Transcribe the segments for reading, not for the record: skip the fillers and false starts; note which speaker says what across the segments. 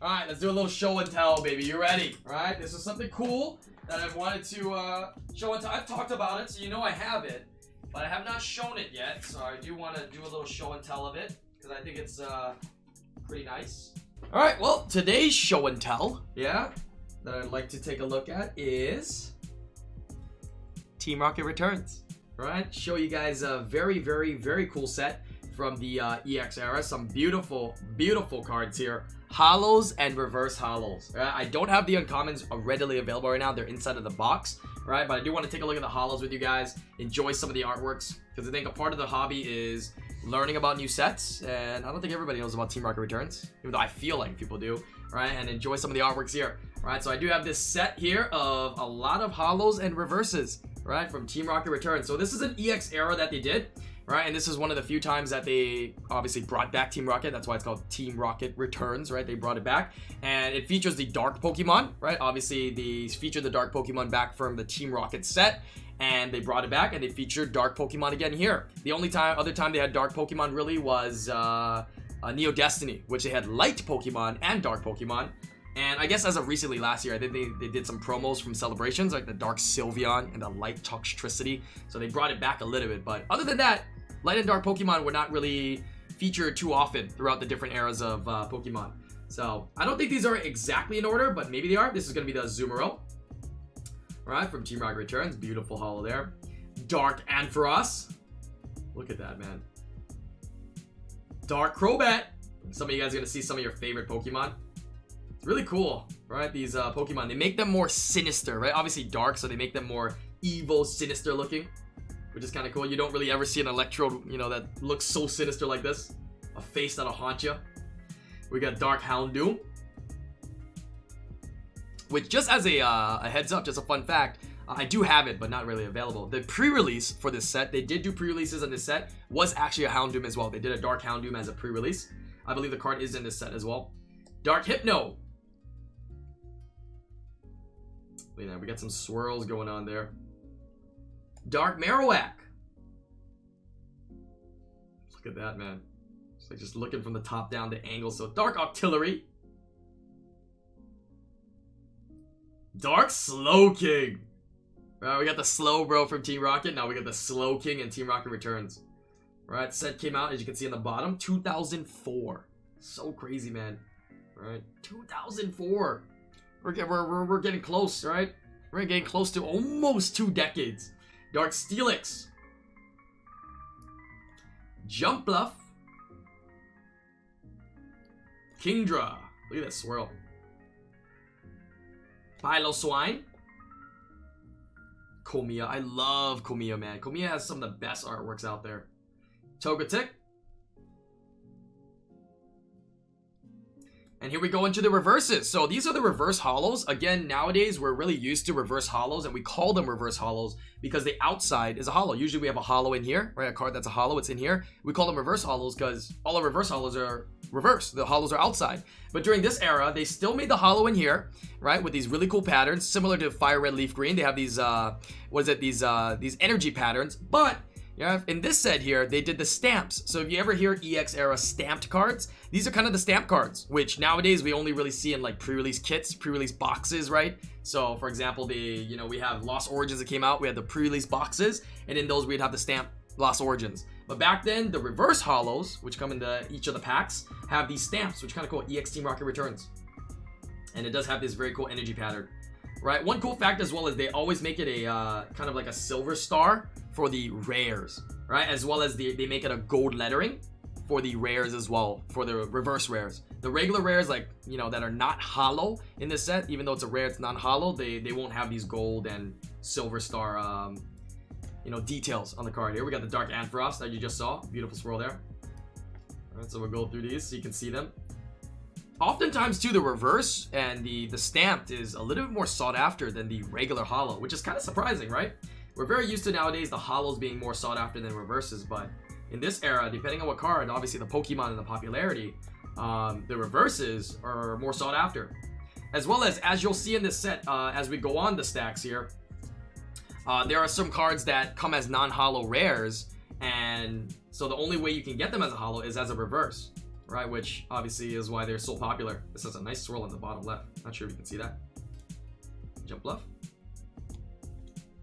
Speaker 1: Alright, let's do a little show and tell, baby. You ready? Alright, this is something cool that I've wanted to show and tell. I've talked about it, so you know I have it. But I have not shown it yet, so I do want to do a little show and tell of it. Because I think it's pretty nice. Alright, well, today's show and tell, yeah, that I'd like to take a look at is Team Rocket Returns. Alright, show you guys a very, very, very cool set from the EX era. Some beautiful, beautiful cards here. Holos and reverse holos. Right? I don't have the uncommons readily available right now. They're inside of the box, right? But I do want to take a look at the holos with you guys. Enjoy some of the artworks, because I think a part of the hobby is learning about new sets, and I don't think everybody knows about Team Rocket Returns, even though I feel like people do, right? And enjoy some of the artworks here, right? So I do have this set here of a lot of holos and reverses, right, from Team Rocket Returns. So this is an EX era that they did, right? And this is one of the few times that they obviously brought back Team Rocket. That's why it's called Team Rocket Returns, right? They brought it back. And it features the Dark Pokemon, right? Obviously, they featured the Dark Pokemon back from the Team Rocket set. And they brought it back, and they featured Dark Pokemon again here. The only other time they had Dark Pokemon really was Neo Destiny, which they had Light Pokemon and Dark Pokemon. And I guess as of recently last year, I think they did some promos from celebrations, like the Dark Sylveon and the Light Toxtricity. So they brought it back a little bit. But other than that, Light and Dark Pokemon were not really featured too often throughout the different eras of Pokemon. So I don't think these are exactly in order, but maybe they are. This is going to be the Azumarill, right, from Team Rocket Returns. Beautiful holo there. Dark Ampharos. Look at that, man. Dark Crobat. Some of you guys are going to see some of your favorite Pokemon. It's really cool, right? These Pokemon, they make them more sinister, right? Obviously dark, so they make them more evil, sinister looking, which is kind of cool. You don't really ever see an Electrode, you know, that looks so sinister like this. A face that'll haunt you. We got Dark Houndoom, which, just as a heads up, just a fun fact, I do have it, but not really available. The pre-release for this set, they did do pre-releases on this set, was actually a Houndoom as well. They did a Dark Houndoom as a pre-release. I believe the card is in this set as well. Dark Hypno. We got some swirls going on there. Dark Marowak. Look at that, man. It's like just looking from the top down, the angle. So Dark Octillery. Dark Slowking. Right, we got the Slow Bro from Team Rocket. Now we got the Slowking and Team Rocket Returns. Right, set came out, as you can see on the bottom, 2004. So crazy, man. Right, 2004. We're getting close, right? We're getting close to almost 2 decades. Dark Steelix. Jump Bluff. Kingdra. Look at that swirl. Piloswine. Komiya. I love Komiya, man. Komiya has some of the best artworks out there. Togetic. And here we go into the reverses. So these are the reverse holos. Again, nowadays we're really used to reverse holos, and we call them reverse holos because the outside is a holo. Usually we have a holo in here, right? A card that's a holo, it's in here. We call them reverse holos because all the reverse holos are reverse. The holos are outside. But during this era, they still made the holo in here, right? With these really cool patterns, similar to Fire Red Leaf Green. They have these, these energy patterns. But yeah, in this set here, they did the stamps. So if you ever hear EX era stamped cards, these are kind of the stamp cards, which nowadays we only really see in like pre-release kits, pre-release boxes, right? So for example, we have Lost Origins that came out. We had the pre-release boxes, and in those we'd have the stamp Lost Origins. But back then, the reverse holos, which come into each of the packs, have these stamps, which kind of cool. EX Team Rocket Returns. And it does have this very cool energy pattern. Right, one cool fact as well is they always make it a kind of like a silver star for the rares, right? As well as they make it a gold lettering for the rares as well, for the reverse rares. The regular rares, like, you know, that are not holo in this set, even though it's a rare, it's not holo, they won't have these gold and silver star, you know, details on the card. Here we got the Dark Ampharos that you just saw. Beautiful swirl there. All right, so we'll go through these so you can see them. Oftentimes, too, the reverse and the stamped is a little bit more sought after than the regular holo, which is kind of surprising, right? We're very used to nowadays the holos being more sought after than reverses, but in this era, depending on what card, obviously the Pokemon and the popularity, the reverses are more sought after. As well as you'll see in this set, as we go on the stacks here, there are some cards that come as non-holo rares, and so the only way you can get them as a holo is as a reverse. right? Which obviously is why they're so popular. This has a nice swirl on the bottom left. Not sure if you can see that. Jump left.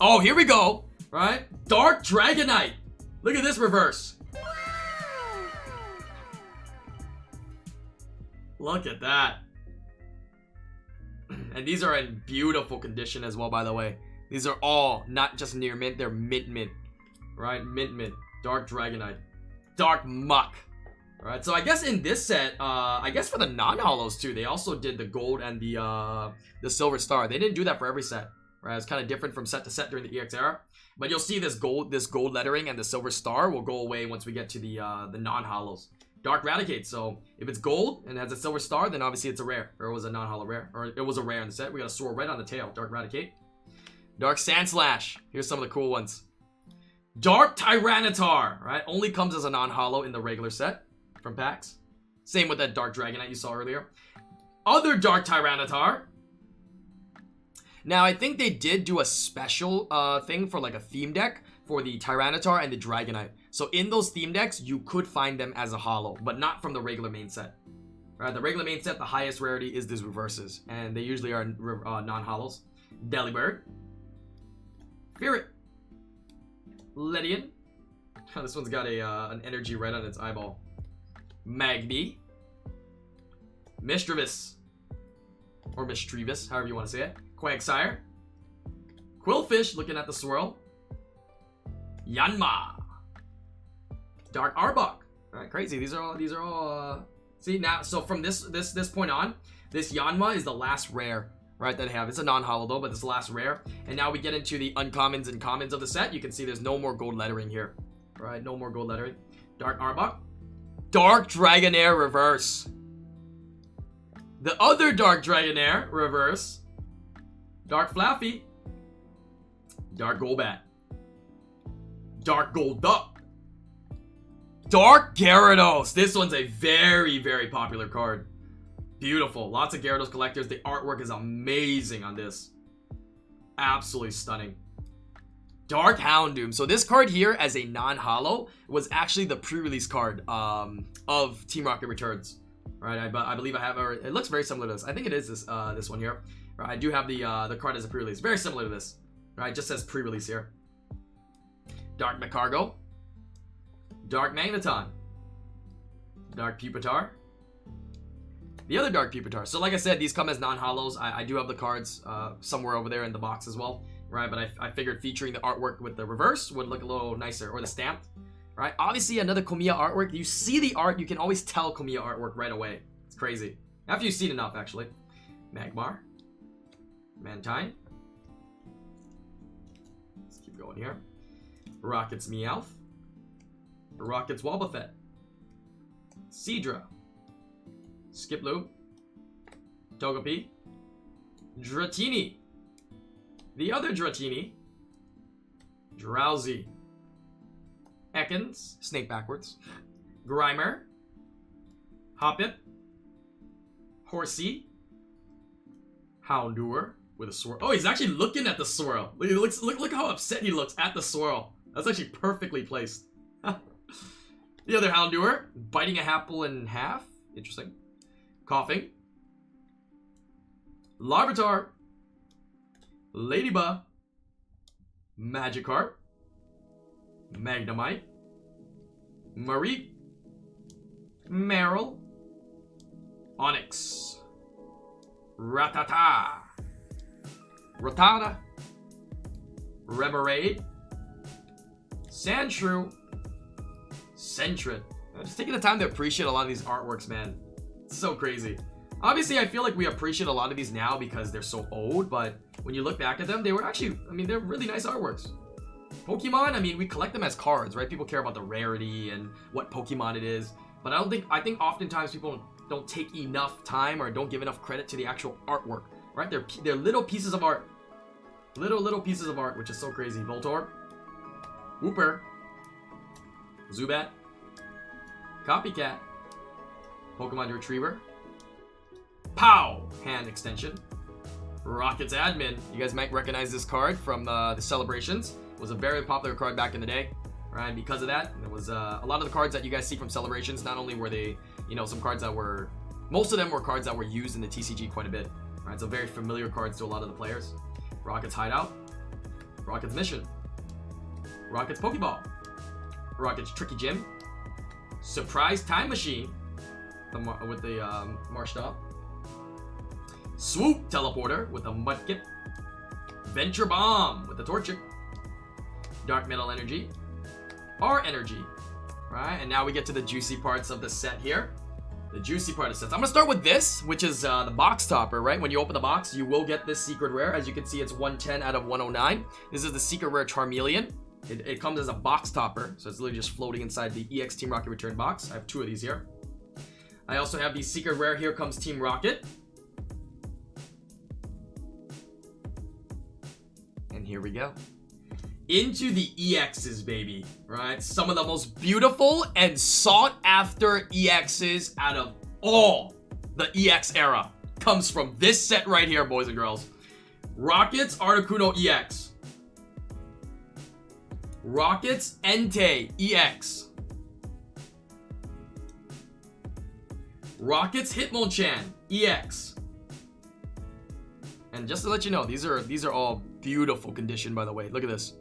Speaker 1: Oh, here we go, right? Dark Dragonite. Look at this reverse. Look at that. And these are in beautiful condition as well, by the way. These are all not just near mint, they're mint, right? Mint. Dark Dragonite. Dark Muck. Alright, so I guess in this set, I guess for the non-holos too, they also did the gold and the silver star. They didn't do that for every set, right? It's kind of different from set to set during the EX era. But you'll see this gold lettering and the silver star will go away once we get to the non-holos. Dark Raticate, so if it's gold and has a silver star, then obviously it's a rare. Or it was a non-holo rare. Or it was a rare in the set. We got a swirl red on the tail. Dark Raticate. Dark Sandslash. Here's some of the cool ones. Dark Tyranitar, right? Only comes as a non-holo in the regular set from packs. Same with that Dark Dragonite you saw earlier. Other Dark Tyranitar. Now, I think they did do a special thing for like a theme deck for the Tyranitar and the Dragonite. So in those theme decks, you could find them as a holo, but not from the regular main set. Right? The regular main set, the highest rarity is these reverses, and they usually are non-holos. Delibird. Ferret. Ledian. Oh, this one's got an energy right on its eyeball. Magby. Mischievous. Or Mischievous, however you want to say it. Quagsire. Quillfish, looking at the swirl. Yanma. Dark Arbok. Alright, crazy. These are all see now, so from this point on, this Yanma is the last rare, right, that I have. It's a non-holo though, but it's the last rare. And now we get into the uncommons and commons of the set. You can see there's no more gold lettering here. Right, no more gold lettering. Dark Arbok. Dark Dragonair reverse. The other Dark Dragonair reverse. Dark Flaffy. Dark Golbat. Dark Golduck. Dark Gyarados. This one's a very, very popular card. Beautiful. Lots of Gyarados collectors. The artwork is amazing on this. Absolutely stunning. Dark Houndoom. So this card here as a non-holo was actually the pre-release card of Team Rocket Returns. Right, I believe I have it looks very similar to this. I think it is this one here. Right, I do have the card as a pre-release. Very similar to this. Right, just says pre-release here. Dark Macargo. Dark Magneton. Dark Pupitar. The other Dark Pupitar. So like I said, these come as non-holos. I do have the cards somewhere over there in the box as well. Right, but I figured featuring the artwork with the reverse would look a little nicer. Or the stamped. Right, obviously another Komiya artwork. You see the art, you can always tell Komiya artwork right away. It's crazy. After you've seen enough, actually. Magmar. Mantine. Let's keep going here. Rocket's Meowth. Rocket's Wobbuffet. Seadra. Skiploom. Togepi. Dratini. The other Dratini. Drowsy. Ekans. Snake backwards. Grimer. Hoppip. Horsey. Houndour with a swirl. Oh, he's actually looking at the swirl. Look how upset he looks at the swirl. That's actually perfectly placed. The other Houndour, biting a apple in half. Interesting. Coughing. Larvitar. Ladybug. Magikarp. Magnemite. Mareep. Marill. Onyx. Rattata. Rattata. Remoraid. Sandshrew. Sentret. Just taking the time to appreciate a lot of these artworks, man. It's so crazy. Obviously, I feel like we appreciate a lot of these now because they're so old, but when you look back at them, they were actually, I mean, they're really nice artworks. Pokemon, I mean, we collect them as cards, right? People care about the rarity and what Pokemon it is, but I think oftentimes people don't take enough time or don't give enough credit to the actual artwork, right? They're little pieces of art. Little pieces of art, which is so crazy. Voltorb. Wooper. Zubat. Copycat. Pokemon Retriever. Pow! Hand extension. Rocket's Admin. You guys might recognize this card from the Celebrations. It was a very popular card back in the day, right? Because of that, there was a lot of the cards that you guys see from Celebrations. Not only were they, you know, some cards that were, most of them were cards that were used in the TCG quite a bit. Right, so very familiar cards to a lot of the players. Rocket's Hideout, Rocket's Mission, Rocket's Pokeball, Rocket's Tricky Gym, Surprise Time Machine with the Marshtomp, Swoop Teleporter with the Mudkip, Venture Bomb with the Torchic, Dark Metal Energy, R Energy. Right, and now we get to the juicy parts of the set here. The juicy part of sets. I'm gonna start with this, which is the box topper, right? When you open the box, you will get this secret rare. As you can see, it's 110 out of 109. This is the secret rare Charmeleon. It comes as a box topper, so it's literally just floating inside the EX Team Rocket return box. I have 2 of these here. I also have the secret rare Here Comes Team Rocket. And here we go. Into the EXs, baby, right? Some of the most beautiful and sought after EXs out of all the EX era comes from this set right here, boys and girls. Rocket's Articuno EX. Rocket's Entei EX. Rocket's Hitmonchan EX. And just to let you know, these are all beautiful condition, by the way. Look at this.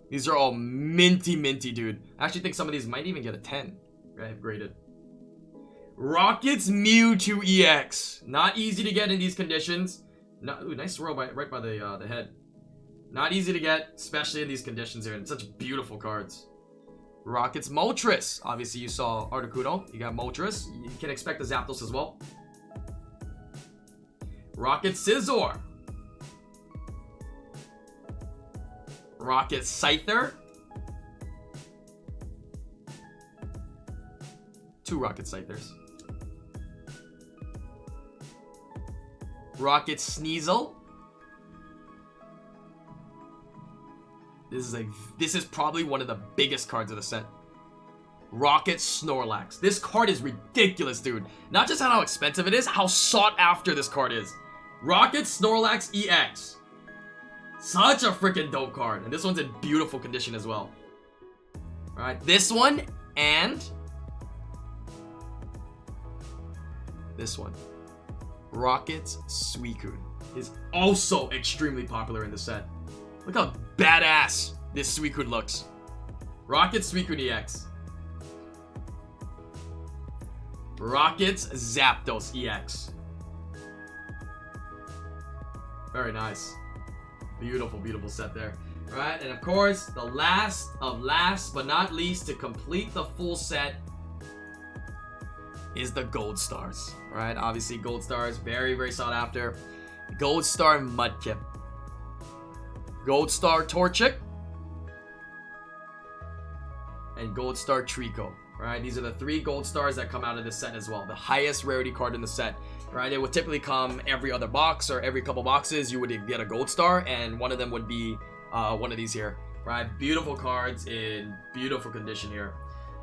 Speaker 1: These are all minty, dude. I actually think some of these might even get a 10. Right, graded. Rocket's Mewtwo EX. Not easy to get in these conditions. Ooh, nice swirl right by the head. Not easy to get, especially in these conditions here. And such beautiful cards. Rocket's Moltres. Obviously, you saw Articuno. You got Moltres. You can expect the Zapdos as well. Rocket's Scizor. Rocket Scyther. 2 Rocket Scythers. Rocket Sneasel. This is probably one of the biggest cards of the set. Rocket Snorlax. This card is ridiculous, dude. Not just how expensive it is, how sought after this card is. Rocket Snorlax EX. Such a freaking dope card. And this one's in beautiful condition as well. Alright, this one and this one. Rocket's Suicune is also extremely popular in the set. Look how badass this Suicune looks. Rocket's Suicune EX. Rocket's Zapdos EX. Very nice. Beautiful set there. Alright, and of course, the last but not least to complete the full set is the Gold Stars. Right, obviously Gold Stars, very sought after. Gold Star Mudkip. Gold Star Torchic. And Gold Star Trico. Right, these are the 3 Gold Stars that come out of this set as well. The highest rarity card in the set. Right, it would typically come every other box or every couple boxes. You would get a Gold Star, and one of them would be one of these here. Right, beautiful cards in beautiful condition here.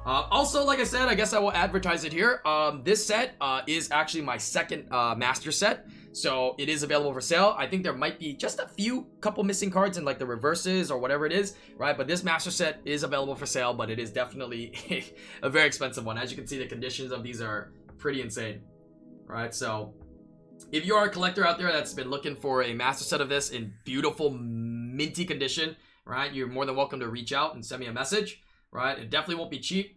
Speaker 1: Also, like I said, I guess I will advertise it here. This set is actually my second master set. So it is available for sale. I think there might be just a couple missing cards in like the reverses or whatever it is, right? But this master set is available for sale, but it is definitely a very expensive one. As you can see, the conditions of these are pretty insane, right? So if you are a collector out there that's been looking for a master set of this in beautiful minty condition, right? You're more than welcome to reach out and send me a message, right? It definitely won't be cheap.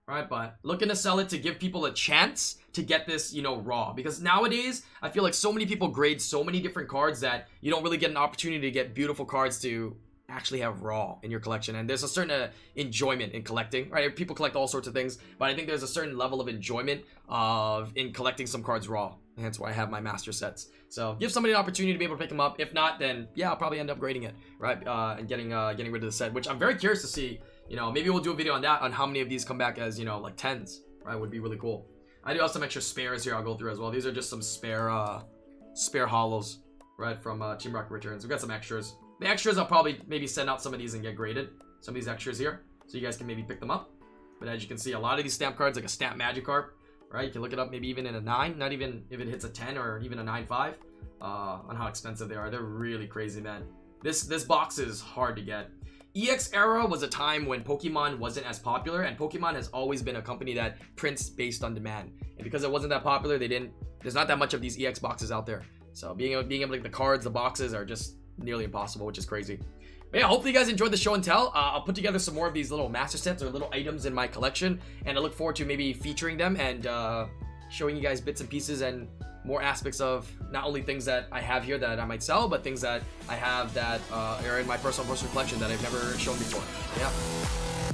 Speaker 1: Right, but looking to sell it to give people a chance to get this, you know, raw. Because nowadays, I feel like so many people grade so many different cards that you don't really get an opportunity to get beautiful cards to actually have raw in your collection. And there's a certain enjoyment in collecting, right? People collect all sorts of things, but I think there's a certain level of enjoyment in collecting some cards raw. Hence why I have my master sets. So give somebody an opportunity to be able to pick them up. If not, then yeah, I'll probably end up grading it, right? And getting rid of the set, which I'm very curious to see. You know, maybe we'll do a video on that, on how many of these come back as, you know, like 10s, right? Would be really cool. I do have some extra spares here I'll go through as well. These are just some spare hollows, right, from Team Rocket Returns. We've got some extras. The extras, I'll probably maybe send out some of these and get graded. Some of these extras here, so you guys can maybe pick them up. But as you can see, a lot of these stamp cards, like a Stamp Magikarp, right? You can look it up maybe even in a 9, not even if it hits a 10 or even a 9.5, on how expensive they are. They're really crazy, man. This box is hard to get. EX era was a time when Pokemon wasn't as popular, and Pokemon has always been a company that prints based on demand. And because it wasn't that popular, there's not that much of these EX boxes out there. So being able to get the cards, the boxes are just nearly impossible, which is crazy. But yeah, hopefully you guys enjoyed the show and tell. I'll put together some more of these little master sets or little items in my collection, and I look forward to maybe featuring them and showing you guys bits and pieces and more aspects of not only things that I have here that I might sell, but things that I have that are in my personal collection that I've never shown before. Yeah.